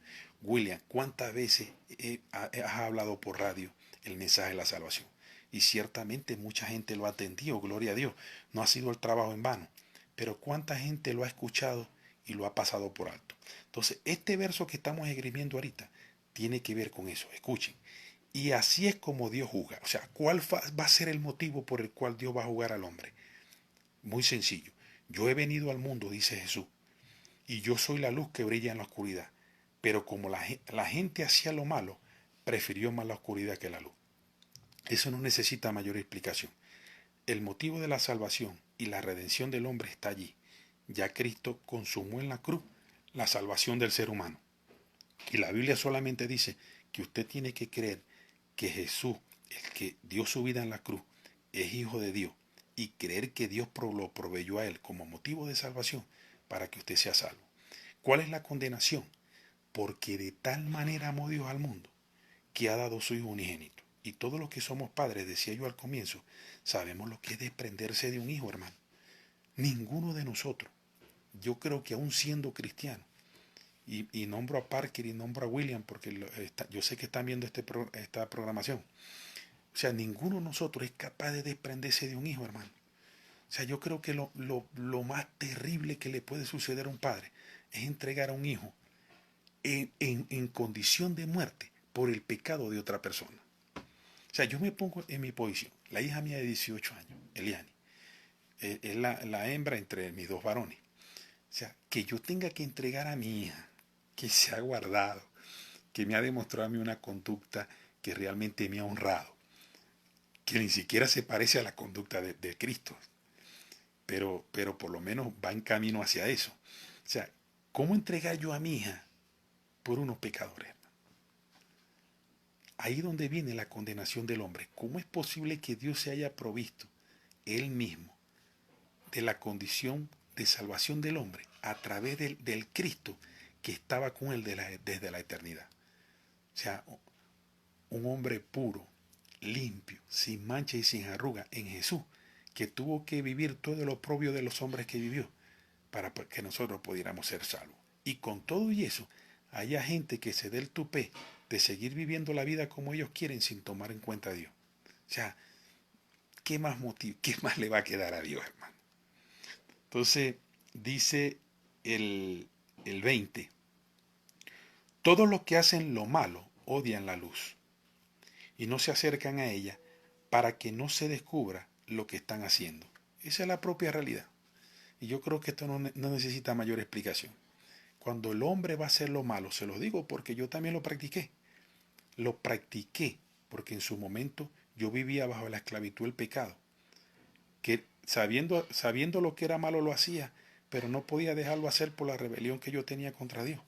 [SPEAKER 1] William, ¿cuántas veces has hablado por radio el mensaje de la salvación? Y ciertamente mucha gente lo ha atendido, gloria a Dios. No ha sido el trabajo en vano. Pero ¿cuánta gente lo ha escuchado y lo ha pasado por alto. Entonces, este verso que estamos esgrimiendo ahorita tiene que ver con eso. Escuchen. Y así es como Dios juzga. O sea, ¿cuál va a ser el motivo por el cual Dios va a juzgar al hombre? Muy sencillo. Yo he venido al mundo, dice Jesús, y yo soy la luz que brilla en la oscuridad. Pero como la gente hacía lo malo, prefirió más la oscuridad que la luz. Eso no necesita mayor explicación. El motivo de la salvación y la redención del hombre está allí. Ya Cristo consumó en la cruz la salvación del ser humano. Y la Biblia solamente dice que usted tiene que creer que Jesús, el que dio su vida en la cruz, es hijo de Dios, y creer que Dios lo proveyó a él como motivo de salvación para que usted sea salvo. ¿Cuál es la condenación? Porque de tal manera amó Dios al mundo que ha dado su Hijo unigénito. Y todos los que somos padres, decía yo al comienzo, sabemos lo que es desprenderse de un hijo, hermano. Ninguno de nosotros, yo creo que aún siendo cristiano, y nombro a Parker y nombro a William porque yo sé que están viendo esta programación. O sea, ninguno de nosotros es capaz de desprenderse de un hijo, hermano. O sea, yo creo que lo más terrible que le puede suceder a un padre es entregar a un hijo en condición de muerte por el pecado de otra persona. O sea, yo me pongo en mi posición. La hija mía de 18 años, Eliani, es la hembra entre mis dos varones. O sea, que yo tenga que entregar a mi hija, que se ha guardado, que me ha demostrado a mí una conducta que realmente me ha honrado, que ni siquiera se parece a la conducta de Cristo, pero por lo menos va en camino hacia eso. O sea, ¿cómo entregar yo a mi hija por unos pecadores? Ahí donde viene la condenación del hombre. ¿Cómo es posible que Dios se haya provisto él mismo de la condición de salvación del hombre a través del Cristo que estaba con él desde la eternidad? O sea, un hombre puro, limpio, sin mancha y sin arruga en Jesús, que tuvo que vivir todo lo propio de los hombres que vivió para que nosotros pudiéramos ser salvos. Y con todo y eso, haya gente que se dé el tupé de seguir viviendo la vida como ellos quieren sin tomar en cuenta a Dios. O sea, ¿qué más motivo, qué más le va a quedar a Dios, hermano? Entonces, dice el 20, todos los que hacen lo malo odian la luz y no se acercan a ella para que no se descubra lo que están haciendo. Esa es la propia realidad. Y yo creo que esto no necesita mayor explicación. Cuando el hombre va a hacer lo malo, se lo digo porque yo también lo practiqué. Lo practiqué porque en su momento yo vivía bajo la esclavitud del pecado. Que sabiendo lo que era malo lo hacía, pero no podía dejarlo hacer por la rebelión que yo tenía contra Dios.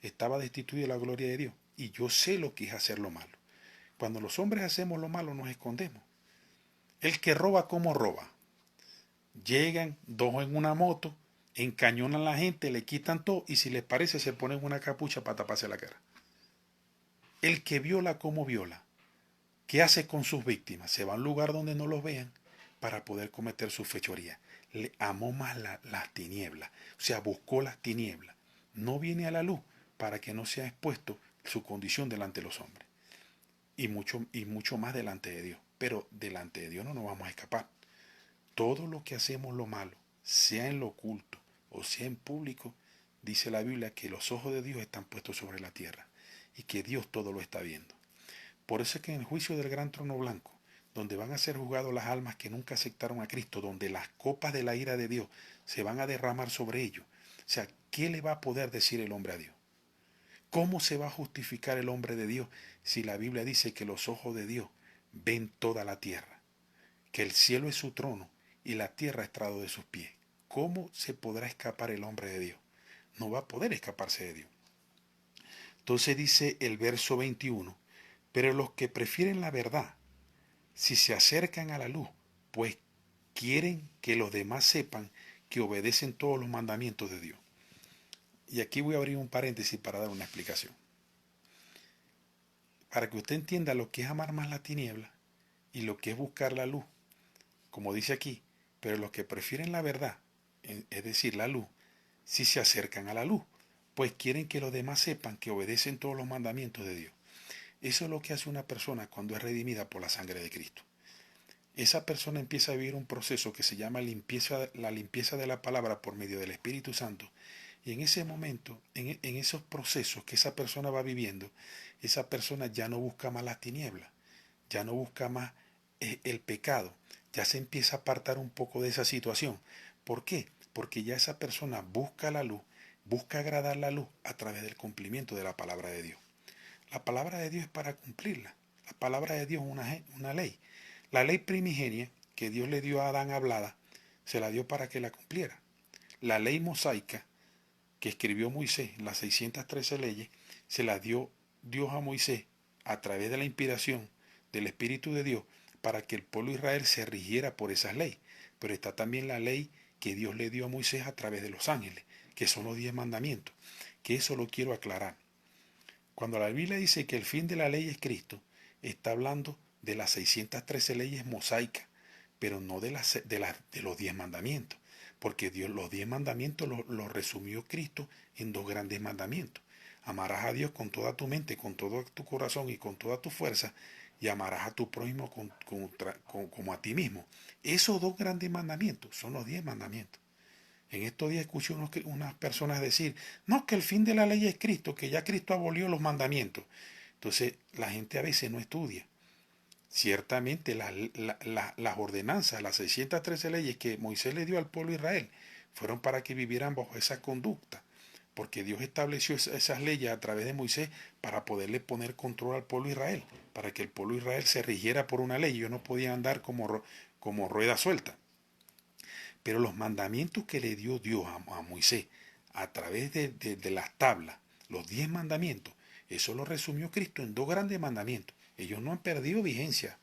[SPEAKER 1] Estaba destituido de la gloria de Dios. Y yo sé lo que es hacer lo malo. Cuando los hombres hacemos lo malo nos escondemos. El que roba, ¿cómo roba? Llegan dos en una moto, encañonan a la gente, le quitan todo y si les parece se ponen una capucha para taparse la cara. El que viola, ¿cómo viola? ¿Qué hace con sus víctimas? Se va a un lugar donde no los vean para poder cometer su fechoría. Le amó más las tinieblas, o sea, buscó las tinieblas. No viene a la luz para que no sea expuesto su condición delante de los hombres. Y mucho más delante de Dios. Pero delante de Dios no nos vamos a escapar. Todo lo que hacemos lo malo, sea en lo oculto o sea en público, dice la Biblia que los ojos de Dios están puestos sobre la tierra y que Dios todo lo está viendo. Por eso es que en el juicio del gran trono blanco, donde van a ser juzgados las almas que nunca aceptaron a Cristo, donde las copas de la ira de Dios se van a derramar sobre ellos, o sea, ¿qué le va a poder decir el hombre a Dios? ¿Cómo se va a justificar el hombre de Dios si la Biblia dice que los ojos de Dios ven toda la tierra, que el cielo es su trono y la tierra estrado de sus pies? ¿Cómo se podrá escapar el hombre de Dios? No va a poder escaparse de Dios. Entonces dice el verso 21, pero los que prefieren la verdad, si se acercan a la luz, pues quieren que los demás sepan que obedecen todos los mandamientos de Dios. Y aquí voy a abrir un paréntesis para dar una explicación. Para que usted entienda lo que es amar más la tiniebla y lo que es buscar la luz, como dice aquí, pero los que prefieren la verdad, es decir, la luz, si se acercan a la luz, pues quieren que los demás sepan que obedecen todos los mandamientos de Dios. Eso es lo que hace una persona cuando es redimida por la sangre de Cristo. Esa persona empieza a vivir un proceso que se llama la limpieza de la palabra por medio del Espíritu Santo, Y en ese momento, en esos procesos que esa persona va viviendo, esa persona ya no busca más las tinieblas, ya no busca más el pecado, ya se empieza a apartar un poco de esa situación. ¿Por qué? Porque ya esa persona busca la luz, busca agradar la luz a través del cumplimiento de la palabra de Dios. La palabra de Dios es para cumplirla. La palabra de Dios es una ley. La ley primigenia que Dios le dio a Adán hablada, se la dio para que la cumpliera. La ley mosaica que escribió Moisés, las 613 leyes, se las dio Dios a Moisés a través de la inspiración del Espíritu de Dios para que el pueblo de Israel se rigiera por esas leyes. Pero está también la ley que Dios le dio a Moisés a través de los ángeles, que son los 10 mandamientos, que eso lo quiero aclarar. Cuando la Biblia dice que el fin de la ley es Cristo, está hablando de las 613 leyes mosaicas, pero no de los 10 mandamientos, porque Dios los 10 mandamientos los resumió Cristo en dos grandes mandamientos. Amarás a Dios con toda tu mente, con todo tu corazón y con toda tu fuerza, y amarás a tu prójimo como a ti mismo. Esos dos grandes mandamientos son los 10 mandamientos. En estos días escuché unas personas decir, no, que el fin de la ley es Cristo, que ya Cristo abolió los mandamientos. Entonces la gente a veces no estudia. Ciertamente las ordenanzas, las 613 leyes que Moisés le dio al pueblo de Israel, fueron para que vivieran bajo esa conducta, porque Dios estableció esas leyes a través de Moisés para poderle poner control al pueblo de Israel, para que el pueblo de Israel se rigiera por una ley. Ellos no podían andar como rueda suelta. Pero los mandamientos que le dio Dios a Moisés a través de las tablas, los 10 mandamientos, eso lo resumió Cristo en dos grandes mandamientos. Ellos no han perdido vigencia.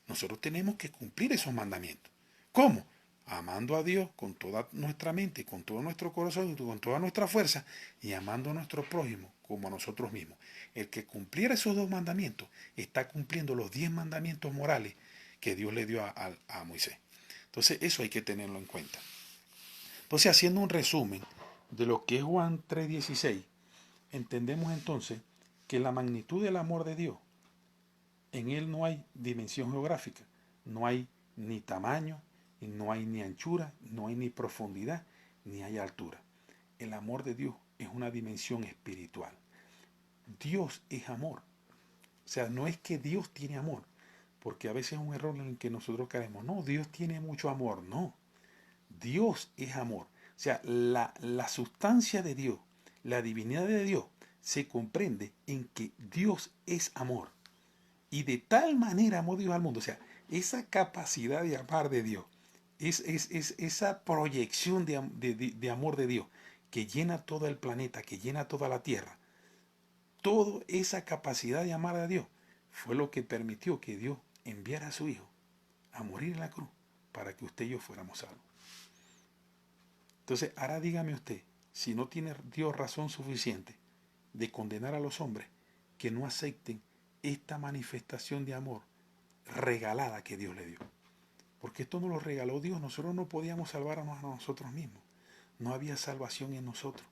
[SPEAKER 1] Nosotros tenemos que cumplir esos mandamientos. ¿Cómo? Amando a Dios con toda nuestra mente, con todo nuestro corazón y con toda nuestra fuerza, y amando a nuestro prójimo como a nosotros mismos. El que cumpliera esos dos mandamientos está cumpliendo los 10 mandamientos morales que Dios le dio a Moisés. Entonces eso hay que tenerlo en cuenta. Entonces, haciendo un resumen de lo que es Juan 3:16, entendemos entonces que la magnitud del amor de Dios, en él no hay dimensión geográfica, no hay ni tamaño, no hay ni anchura, no hay ni profundidad, ni hay altura. El amor de Dios es una dimensión espiritual. Dios es amor. O sea, no es que Dios tiene amor, porque a veces es un error en el que nosotros caemos. No, Dios tiene mucho amor. No, Dios es amor. O sea, la sustancia de Dios, la divinidad de Dios, se comprende en que Dios es amor. Y de tal manera amó Dios al mundo. O sea, esa capacidad de amar de Dios, es esa proyección de amor de Dios que llena todo el planeta, que llena toda la tierra. Toda esa capacidad de amar a Dios fue lo que permitió que Dios enviara a su Hijo a morir en la cruz para que usted y yo fuéramos salvos. Entonces, ahora dígame usted, si no tiene Dios razón suficiente de condenar a los hombres que no acepten esta manifestación de amor regalada que Dios le dio. Porque esto nos lo regaló Dios, nosotros no podíamos salvarnos a nosotros mismos. No había salvación en nosotros,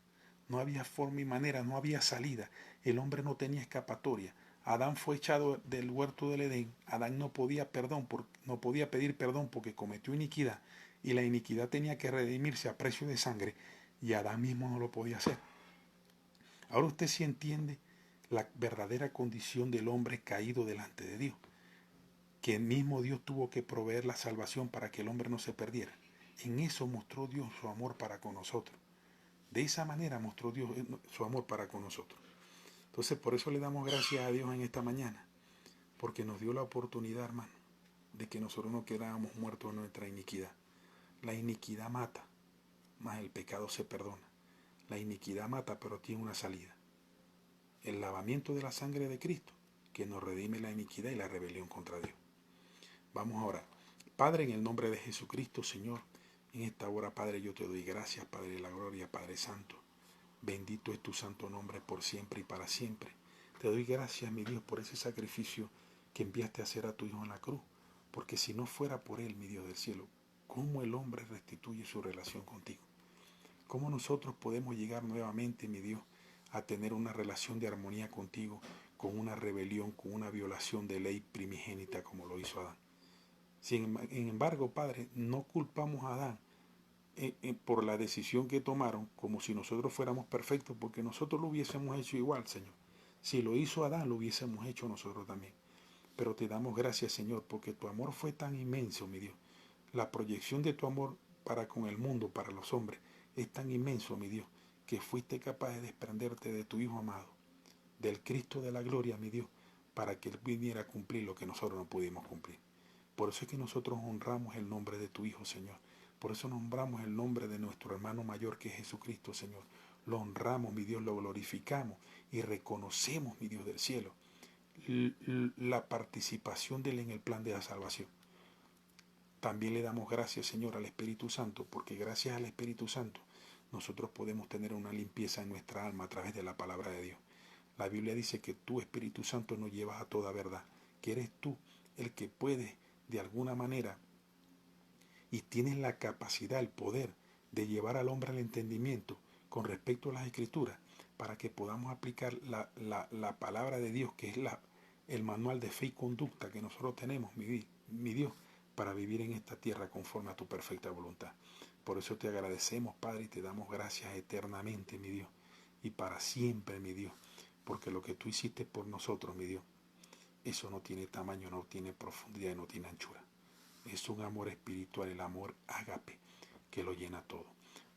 [SPEAKER 1] no había forma y manera, no había salida. El hombre no tenía escapatoria. Adán fue echado del huerto del Edén. Adán no podía pedir perdón porque cometió iniquidad y la iniquidad tenía que redimirse a precio de sangre y Adán mismo no lo podía hacer. Ahora usted sí entiende la verdadera condición del hombre caído delante de Dios, que el mismo Dios tuvo que proveer la salvación para que el hombre no se perdiera. En eso mostró Dios su amor para con nosotros. De esa manera mostró Dios su amor para con nosotros. Entonces por eso le damos gracias a Dios en esta mañana, porque nos dio la oportunidad, hermano, de que nosotros no quedáramos muertos en nuestra iniquidad. La iniquidad mata, mas el pecado se perdona. La iniquidad mata, pero tiene una salida. El lavamiento de la sangre de Cristo, que nos redime la iniquidad y la rebelión contra Dios. Vamos a orar. Padre, en el nombre de Jesucristo, Señor, en esta hora, Padre, yo te doy gracias, Padre de la gloria, Padre Santo. Bendito es tu santo nombre por siempre y para siempre. Te doy gracias, mi Dios, por ese sacrificio que enviaste a hacer a tu Hijo en la cruz. Porque si no fuera por Él, mi Dios del cielo, ¿cómo el hombre restituye su relación contigo? ¿Cómo nosotros podemos llegar nuevamente, mi Dios, a tener una relación de armonía contigo con una rebelión, con una violación de ley primigénita como lo hizo Adán? Sin embargo, Padre, no culpamos a Adán por la decisión que tomaron, como si nosotros fuéramos perfectos, porque nosotros lo hubiésemos hecho igual, Señor. Si lo hizo Adán, lo hubiésemos hecho nosotros también. Pero te damos gracias, Señor, porque tu amor fue tan inmenso, mi Dios. La proyección de tu amor para con el mundo, para los hombres, es tan inmenso, mi Dios, que fuiste capaz de desprenderte de tu Hijo amado, del Cristo de la gloria, mi Dios, para que Él viniera a cumplir lo que nosotros no pudimos cumplir. Por eso es que nosotros honramos el nombre de tu Hijo, Señor. Por eso nombramos el nombre de nuestro hermano mayor que es Jesucristo, Señor. Lo honramos, mi Dios, lo glorificamos y reconocemos, mi Dios del cielo, la participación de Él en el plan de la salvación. También le damos gracias, Señor, al Espíritu Santo, porque gracias al Espíritu Santo nosotros podemos tener una limpieza en nuestra alma a través de la palabra de Dios. La Biblia dice que tú, Espíritu Santo, nos llevas a toda verdad, que eres tú el que puede, de alguna manera, y tienes la capacidad, el poder de llevar al hombre al entendimiento con respecto a las Escrituras, para que podamos aplicar la palabra de Dios, que es el manual de fe y conducta que nosotros tenemos, mi Dios, para vivir en esta tierra conforme a tu perfecta voluntad. Por eso te agradecemos, Padre, y te damos gracias eternamente, mi Dios, y para siempre, mi Dios, porque lo que tú hiciste por nosotros, mi Dios, eso no tiene tamaño, no tiene profundidad y no tiene anchura. Es un amor espiritual, el amor ágape, que lo llena todo.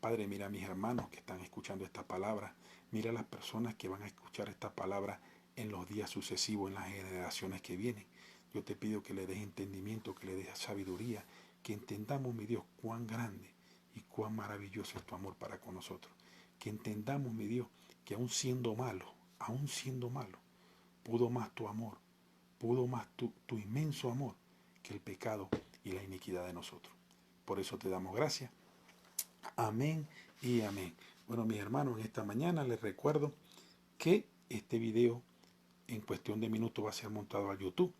[SPEAKER 1] Padre, mira a mis hermanos que están escuchando esta palabra, mira a las personas que van a escuchar esta palabra en los días sucesivos, en las generaciones que vienen. Yo te pido que le des entendimiento, que le des sabiduría, que entendamos, mi Dios, cuán grande y cuán maravilloso es tu amor para con nosotros. Que entendamos, mi Dios, que aún siendo malo, pudo más tu amor, pudo más tu inmenso amor que el pecado y la iniquidad de nosotros. Por eso te damos gracias. Amén y amén. Bueno, mis hermanos, en esta mañana les recuerdo que este video en cuestión de minutos va a ser montado a YouTube.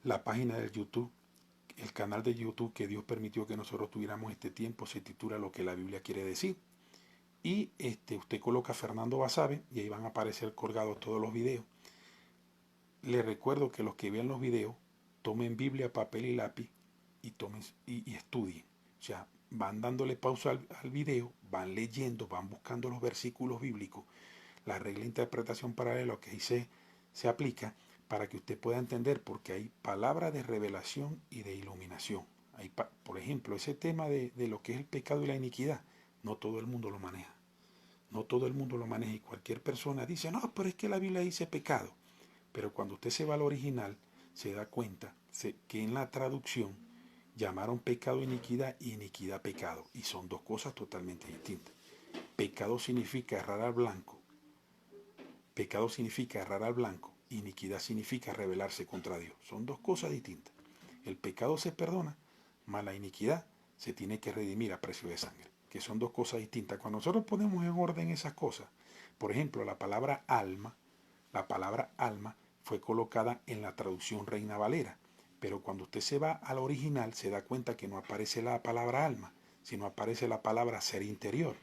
[SPEAKER 1] La página del YouTube, el canal de YouTube que Dios permitió que nosotros tuviéramos este tiempo, se titula Lo que la Biblia quiere decir. Y usted coloca Fernando Basabe y ahí van a aparecer colgados todos los videos. Les recuerdo que los que vean los videos tomen Biblia, papel y lápiz y estudien. O sea, van dándole pausa al video, van leyendo, van buscando los versículos bíblicos, la regla de interpretación paralela que ahí se aplica para que usted pueda entender, porque hay palabras de revelación y de iluminación. Por ejemplo, ese tema de lo que es el pecado y la iniquidad, no todo el mundo lo maneja. No todo el mundo lo maneja y cualquier persona dice, no, pero es que la Biblia dice pecado. Pero cuando usted se va al original, se da cuenta que en la traducción llamaron pecado iniquidad y iniquidad pecado. Y son dos cosas totalmente distintas. Pecado significa errar al blanco. Pecado significa errar al blanco. Iniquidad significa rebelarse contra Dios. Son dos cosas distintas. El pecado se perdona, mas la iniquidad se tiene que redimir a precio de sangre. Que son dos cosas distintas. Cuando nosotros ponemos en orden esas cosas, por ejemplo, la palabra alma fue colocada en la traducción Reina Valera, pero cuando usted se va al original se da cuenta que no aparece la palabra alma, sino aparece la palabra ser interior.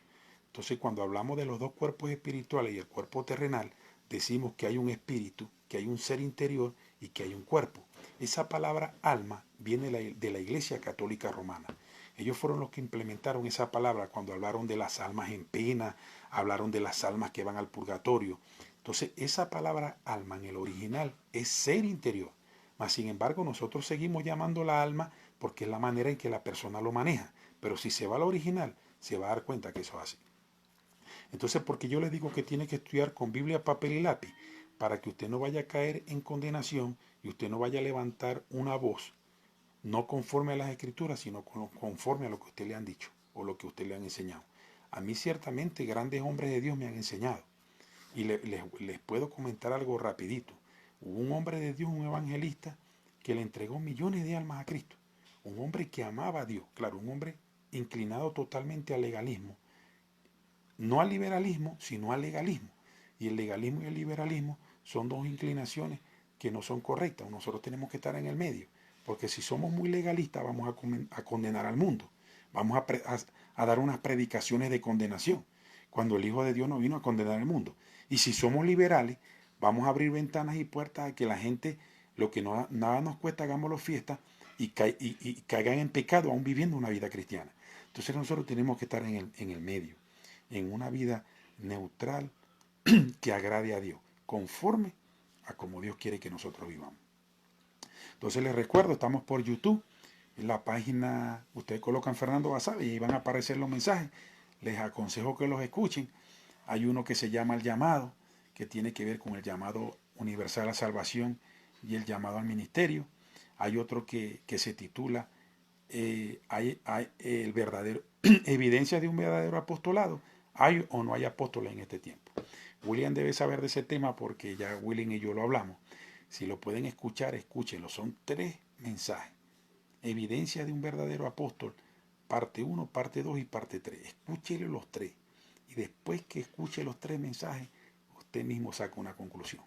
[SPEAKER 1] Entonces, cuando hablamos de los dos cuerpos espirituales y el cuerpo terrenal, decimos que hay un espíritu, que hay un ser interior y que hay un cuerpo. Esa palabra alma viene de la Iglesia Católica Romana. Ellos fueron los que implementaron esa palabra cuando hablaron de las almas en pena, hablaron de las almas que van al purgatorio. Entonces, esa palabra alma en el original es ser interior. Mas, sin embargo, nosotros seguimos llamándola alma porque es la manera en que la persona lo maneja. Pero si se va al original, se va a dar cuenta que eso es así. Entonces, porque yo le digo que tiene que estudiar con Biblia, papel y lápiz, para que usted no vaya a caer en condenación y usted no vaya a levantar una voz, no conforme a las escrituras, sino conforme a lo que usted le han dicho o lo que usted le han enseñado. A mí ciertamente grandes hombres de Dios me han enseñado. Y les puedo comentar algo rapidito. Hubo un hombre de Dios, un evangelista, que le entregó millones de almas a Cristo. Un hombre que amaba a Dios. Claro, un hombre inclinado totalmente al legalismo. No al liberalismo, sino al legalismo. Y el legalismo y el liberalismo son dos inclinaciones que no son correctas. Nosotros tenemos que estar en el medio. Porque si somos muy legalistas vamos a condenar al mundo. Vamos a dar unas predicaciones de condenación. Cuando el Hijo de Dios no vino a condenar al mundo. Y si somos liberales, vamos a abrir ventanas y puertas a que la gente, lo que nada nos cuesta, hagámoslo fiesta y caigan en pecado aún viviendo una vida cristiana. Entonces nosotros tenemos que estar en el medio, en una vida neutral que agrade a Dios, conforme a como Dios quiere que nosotros vivamos. Entonces les recuerdo, estamos por YouTube, en la página, ustedes colocan Fernando Basabe y ahí van a aparecer los mensajes. Les aconsejo que los escuchen. Hay uno que se llama El Llamado, que tiene que ver con el llamado universal a la salvación y el llamado al ministerio. Hay otro que se titula hay el verdadero evidencia de un verdadero apostolado. ¿Hay o no hay apóstoles en este tiempo? William debe saber de ese tema porque ya William y yo lo hablamos. Si lo pueden escuchar, escúchenlo. Son 3 mensajes. Evidencia de un verdadero apóstol, parte 1, parte 2 y parte 3. Escúchele los 3. Y después que escuche los 3 mensajes, usted mismo saca una conclusión.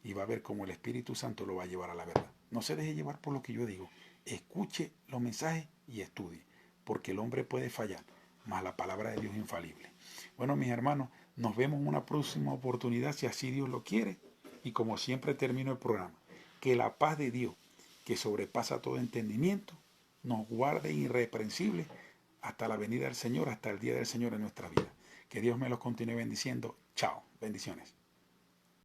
[SPEAKER 1] Y va a ver cómo el Espíritu Santo lo va a llevar a la verdad. No se deje llevar por lo que yo digo. Escuche los mensajes y estudie. Porque el hombre puede fallar, mas la palabra de Dios es infalible. Bueno, mis hermanos, nos vemos en una próxima oportunidad si así Dios lo quiere. Y como siempre termino el programa, que la paz de Dios, que sobrepasa todo entendimiento, nos guarde irreprensible hasta la venida del Señor, hasta el día del Señor en nuestra vida. Que Dios me los continúe bendiciendo. Chao. Bendiciones.